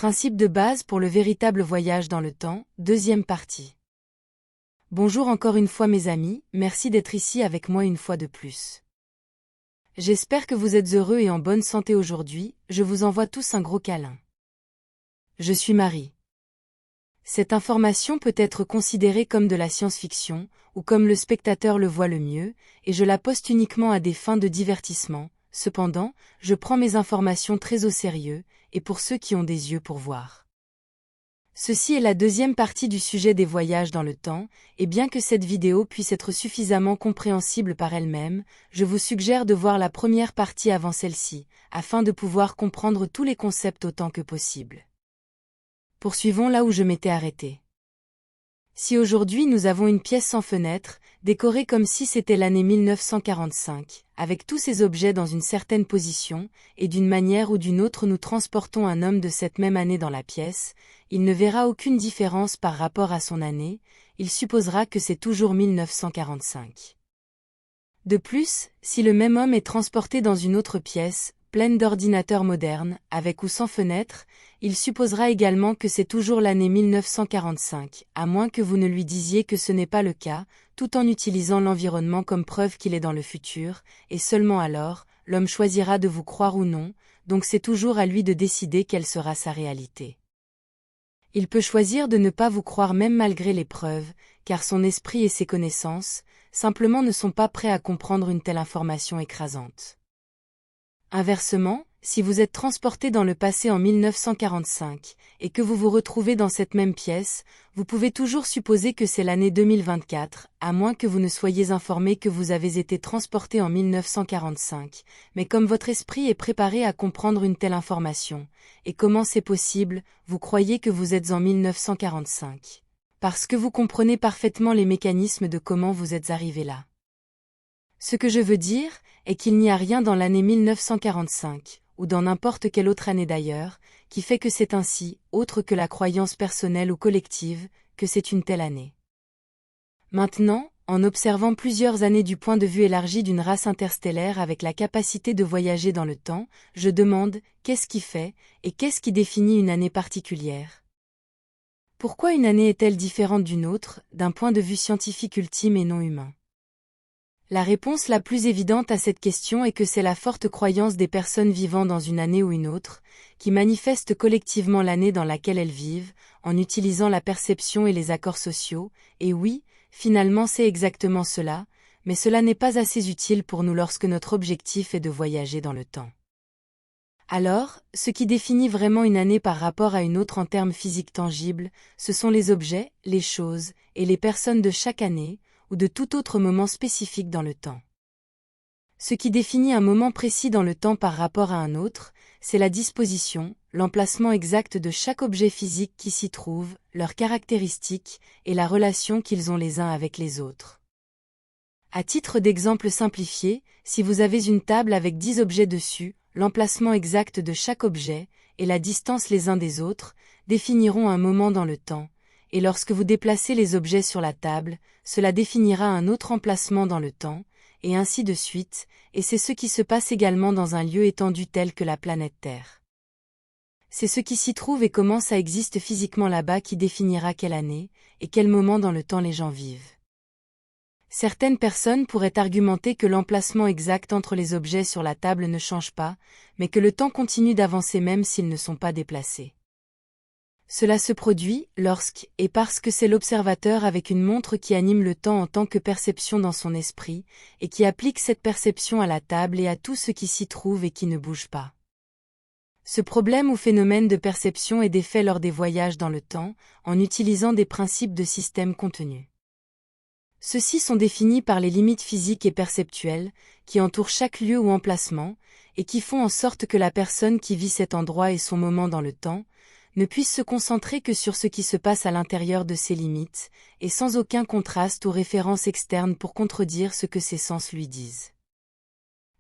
Principe de base pour le véritable voyage dans le temps, deuxième partie. Bonjour encore une fois mes amis, merci d'être ici avec moi une fois de plus. J'espère que vous êtes heureux et en bonne santé aujourd'hui, je vous envoie tous un gros câlin. Je suis Marie. Cette information peut être considérée comme de la science-fiction, ou comme le spectateur le voit le mieux, et je la poste uniquement à des fins de divertissement. Cependant, je prends mes informations très au sérieux, et pour ceux qui ont des yeux pour voir. Ceci est la deuxième partie du sujet des voyages dans le temps, et bien que cette vidéo puisse être suffisamment compréhensible par elle-même, je vous suggère de voir la première partie avant celle-ci, afin de pouvoir comprendre tous les concepts autant que possible. Poursuivons là où je m'étais arrêté. Si aujourd'hui nous avons une pièce sans fenêtre, décorée comme si c'était l'année 1945, avec tous ces objets dans une certaine position, et d'une manière ou d'une autre nous transportons un homme de cette même année dans la pièce, il ne verra aucune différence par rapport à son année, il supposera que c'est toujours 1945. De plus, si le même homme est transporté dans une autre pièce, pleine d'ordinateurs modernes, avec ou sans fenêtre, il supposera également que c'est toujours l'année 1945, à moins que vous ne lui disiez que ce n'est pas le cas, tout en utilisant l'environnement comme preuve qu'il est dans le futur, et seulement alors, l'homme choisira de vous croire ou non, donc c'est toujours à lui de décider quelle sera sa réalité. Il peut choisir de ne pas vous croire même malgré les preuves, car son esprit et ses connaissances, simplement ne sont pas prêts à comprendre une telle information écrasante. Inversement, si vous êtes transporté dans le passé en 1945, et que vous vous retrouvez dans cette même pièce, vous pouvez toujours supposer que c'est l'année 2024, à moins que vous ne soyez informé que vous avez été transporté en 1945, mais comme votre esprit est préparé à comprendre une telle information, et comment c'est possible, vous croyez que vous êtes en 1945. Parce que vous comprenez parfaitement les mécanismes de comment vous êtes arrivé là. Ce que je veux dire, est qu'il n'y a rien dans l'année 1945, ou dans n'importe quelle autre année d'ailleurs, qui fait que c'est ainsi, autre que la croyance personnelle ou collective, que c'est une telle année. Maintenant, en observant plusieurs années du point de vue élargi d'une race interstellaire avec la capacité de voyager dans le temps, je demande, qu'est-ce qui fait, et qu'est-ce qui définit une année particulière? Pourquoi une année est-elle différente d'une autre, d'un point de vue scientifique ultime et non humain? La réponse la plus évidente à cette question est que c'est la forte croyance des personnes vivant dans une année ou une autre, qui manifestent collectivement l'année dans laquelle elles vivent, en utilisant la perception et les accords sociaux, et oui, finalement c'est exactement cela, mais cela n'est pas assez utile pour nous lorsque notre objectif est de voyager dans le temps. Alors, ce qui définit vraiment une année par rapport à une autre en termes physiques tangibles, ce sont les objets, les choses, et les personnes de chaque année, ou de tout autre moment spécifique dans le temps. Ce qui définit un moment précis dans le temps par rapport à un autre, c'est la disposition, l'emplacement exact de chaque objet physique qui s'y trouve, leurs caractéristiques, et la relation qu'ils ont les uns avec les autres. À titre d'exemple simplifié, si vous avez une table avec 10 objets dessus, l'emplacement exact de chaque objet, et la distance les uns des autres, définiront un moment dans le temps, et lorsque vous déplacez les objets sur la table, cela définira un autre emplacement dans le temps, et ainsi de suite, et c'est ce qui se passe également dans un lieu étendu tel que la planète Terre. C'est ce qui s'y trouve et comment ça existe physiquement là-bas qui définira quelle année, et quel moment dans le temps les gens vivent. Certaines personnes pourraient argumenter que l'emplacement exact entre les objets sur la table ne change pas, mais que le temps continue d'avancer même s'ils ne sont pas déplacés. Cela se produit lorsque, et parce que c'est l'observateur avec une montre qui anime le temps en tant que perception dans son esprit, et qui applique cette perception à la table et à tout ce qui s'y trouve et qui ne bouge pas. Ce problème ou phénomène de perception est défait lors des voyages dans le temps, en utilisant des principes de système contenus. Ceux-ci sont définis par les limites physiques et perceptuelles, qui entourent chaque lieu ou emplacement, et qui font en sorte que la personne qui vit cet endroit et son moment dans le temps, ne puisse se concentrer que sur ce qui se passe à l'intérieur de ces limites, et sans aucun contraste ou référence externe pour contredire ce que ses sens lui disent.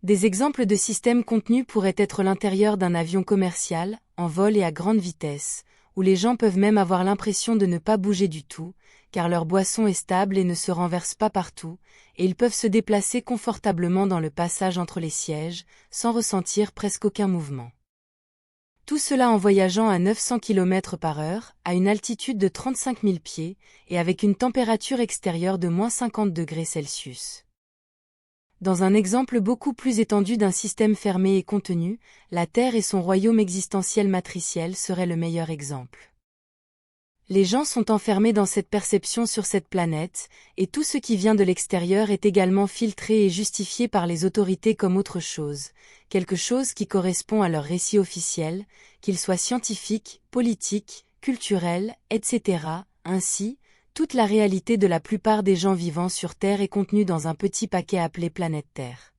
Des exemples de systèmes contenus pourraient être l'intérieur d'un avion commercial, en vol et à grande vitesse, où les gens peuvent même avoir l'impression de ne pas bouger du tout, car leur boisson est stable et ne se renverse pas partout, et ils peuvent se déplacer confortablement dans le passage entre les sièges, sans ressentir presque aucun mouvement. Tout cela en voyageant à 900 km/h, à une altitude de 35 000 pieds, et avec une température extérieure de -50°C. Dans un exemple beaucoup plus étendu d'un système fermé et contenu, la Terre et son royaume existentiel matriciel seraient le meilleur exemple. Les gens sont enfermés dans cette perception sur cette planète, et tout ce qui vient de l'extérieur est également filtré et justifié par les autorités comme autre chose, quelque chose qui correspond à leur récit officiel, qu'il soit scientifique, politique, culturel, etc. Ainsi, toute la réalité de la plupart des gens vivant sur Terre est contenue dans un petit paquet appelé planète Terre.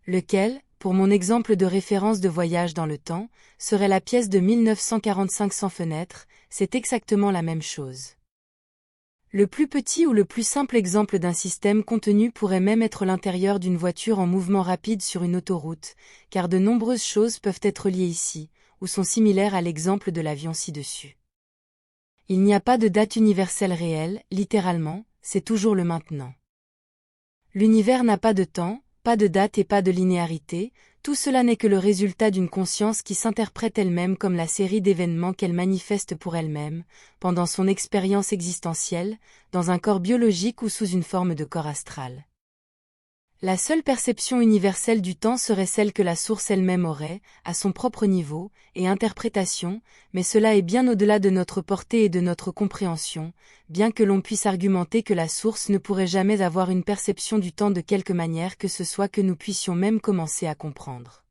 Lequel, pour mon exemple de référence de voyage dans le temps, serait la pièce de 1945 sans fenêtre, c'est exactement la même chose. Le plus petit ou le plus simple exemple d'un système contenu pourrait même être l'intérieur d'une voiture en mouvement rapide sur une autoroute, car de nombreuses choses peuvent être liées ici, ou sont similaires à l'exemple de l'avion ci-dessus. Il n'y a pas de date universelle réelle, littéralement, c'est toujours le maintenant. L'univers n'a pas de temps, pas de date et pas de linéarité, tout cela n'est que le résultat d'une conscience qui s'interprète elle-même comme la série d'événements qu'elle manifeste pour elle-même, pendant son expérience existentielle, dans un corps biologique ou sous une forme de corps astral. La seule perception universelle du temps serait celle que la source elle-même aurait, à son propre niveau, et interprétation, mais cela est bien au-delà de notre portée et de notre compréhension, bien que l'on puisse argumenter que la source ne pourrait jamais avoir une perception du temps de quelque manière que ce soit que nous puissions même commencer à comprendre.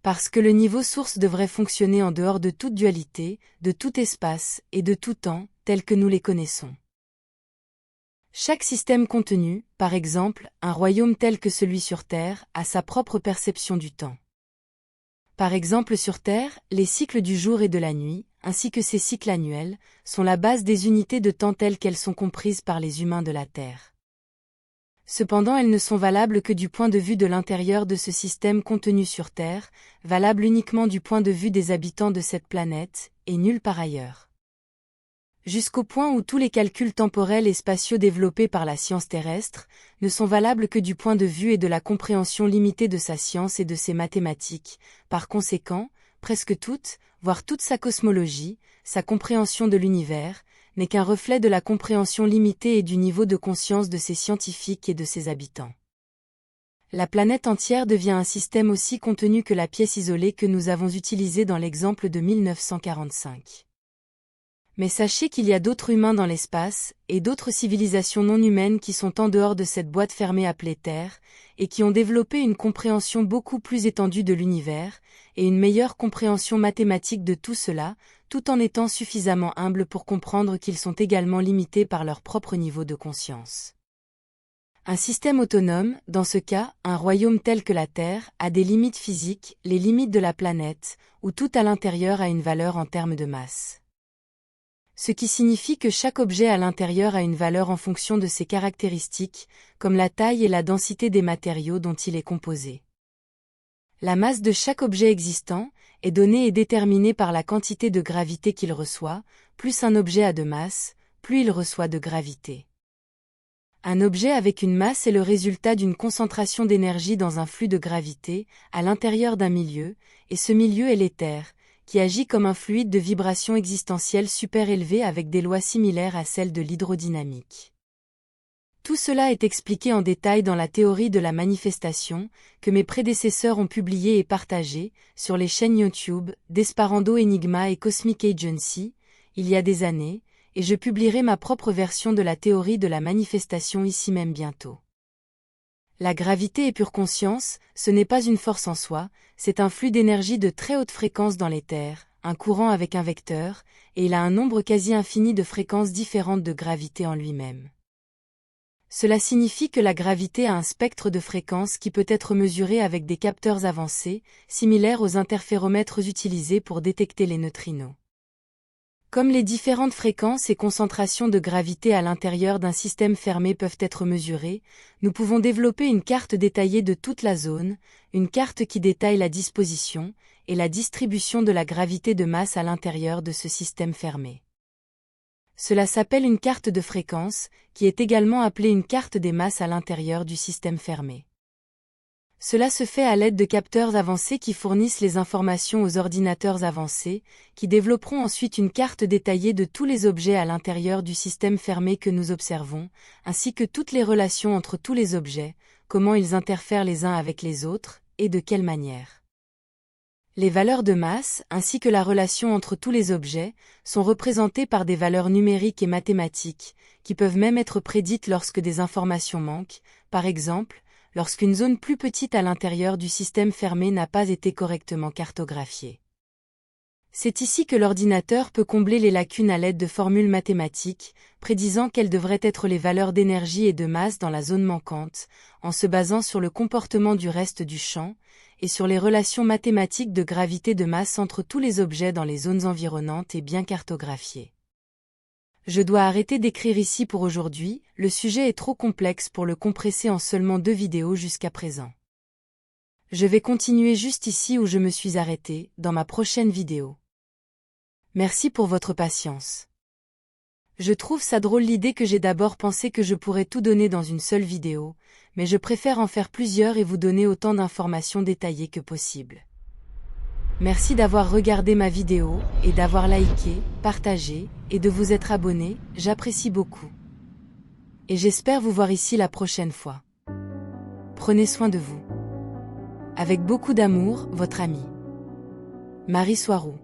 Parce que le niveau source devrait fonctionner en dehors de toute dualité, de tout espace, et de tout temps, tel que nous les connaissons. Chaque système contenu, par exemple, un royaume tel que celui sur Terre, a sa propre perception du temps. Par exemple sur Terre, les cycles du jour et de la nuit, ainsi que ces cycles annuels, sont la base des unités de temps telles qu'elles sont comprises par les humains de la Terre. Cependant elles ne sont valables que du point de vue de l'intérieur de ce système contenu sur Terre, valables uniquement du point de vue des habitants de cette planète, et nulle part ailleurs. Jusqu'au point où tous les calculs temporels et spatiaux développés par la science terrestre ne sont valables que du point de vue et de la compréhension limitée de sa science et de ses mathématiques. Par conséquent, presque toute, voire toute sa cosmologie, sa compréhension de l'univers, n'est qu'un reflet de la compréhension limitée et du niveau de conscience de ses scientifiques et de ses habitants. La planète entière devient un système aussi contenu que la pièce isolée que nous avons utilisée dans l'exemple de 1945. Mais sachez qu'il y a d'autres humains dans l'espace, et d'autres civilisations non humaines qui sont en dehors de cette boîte fermée appelée Terre, et qui ont développé une compréhension beaucoup plus étendue de l'univers, et une meilleure compréhension mathématique de tout cela, tout en étant suffisamment humbles pour comprendre qu'ils sont également limités par leur propre niveau de conscience. Un système autonome, dans ce cas, un royaume tel que la Terre, a des limites physiques, les limites de la planète, où tout à l'intérieur a une valeur en termes de masse. Ce qui signifie que chaque objet à l'intérieur a une valeur en fonction de ses caractéristiques, comme la taille et la densité des matériaux dont il est composé. La masse de chaque objet existant est donnée et déterminée par la quantité de gravité qu'il reçoit, plus un objet a de masse, plus il reçoit de gravité. Un objet avec une masse est le résultat d'une concentration d'énergie dans un flux de gravité, à l'intérieur d'un milieu, et ce milieu est l'éther, qui agit comme un fluide de vibration existentielle super élevé avec des lois similaires à celles de l'hydrodynamique. Tout cela est expliqué en détail dans la théorie de la manifestation, que mes prédécesseurs ont publiée et partagée, sur les chaînes YouTube, Desperando Enigma et Cosmic Agency, il y a des années, et je publierai ma propre version de la théorie de la manifestation ici même bientôt. La gravité est pure conscience, ce n'est pas une force en soi, c'est un flux d'énergie de très haute fréquence dans l'éther, un courant avec un vecteur, et il a un nombre quasi infini de fréquences différentes de gravité en lui-même. Cela signifie que la gravité a un spectre de fréquences qui peut être mesuré avec des capteurs avancés, similaires aux interféromètres utilisés pour détecter les neutrinos. Comme les différentes fréquences et concentrations de gravité à l'intérieur d'un système fermé peuvent être mesurées, nous pouvons développer une carte détaillée de toute la zone, une carte qui détaille la disposition et la distribution de la gravité de masse à l'intérieur de ce système fermé. Cela s'appelle une carte de fréquence, qui est également appelée une carte des masses à l'intérieur du système fermé. Cela se fait à l'aide de capteurs avancés qui fournissent les informations aux ordinateurs avancés, qui développeront ensuite une carte détaillée de tous les objets à l'intérieur du système fermé que nous observons, ainsi que toutes les relations entre tous les objets, comment ils interfèrent les uns avec les autres, et de quelle manière. Les valeurs de masse, ainsi que la relation entre tous les objets, sont représentées par des valeurs numériques et mathématiques, qui peuvent même être prédites lorsque des informations manquent, par exemple, lorsqu'une zone plus petite à l'intérieur du système fermé n'a pas été correctement cartographiée. C'est ici que l'ordinateur peut combler les lacunes à l'aide de formules mathématiques, prédisant quelles devraient être les valeurs d'énergie et de masse dans la zone manquante, en se basant sur le comportement du reste du champ, et sur les relations mathématiques de gravité de masse entre tous les objets dans les zones environnantes et bien cartographiées. Je dois arrêter d'écrire ici pour aujourd'hui, le sujet est trop complexe pour le compresser en seulement 2 vidéos jusqu'à présent. Je vais continuer juste ici où je me suis arrêté, dans ma prochaine vidéo. Merci pour votre patience. Je trouve ça drôle l'idée que j'ai d'abord pensé que je pourrais tout donner dans une seule vidéo, mais je préfère en faire plusieurs et vous donner autant d'informations détaillées que possible. Merci d'avoir regardé ma vidéo, et d'avoir liké, partagé, et de vous être abonné, j'apprécie beaucoup. Et j'espère vous voir ici la prochaine fois. Prenez soin de vous. Avec beaucoup d'amour, votre amie Marie Soiroux.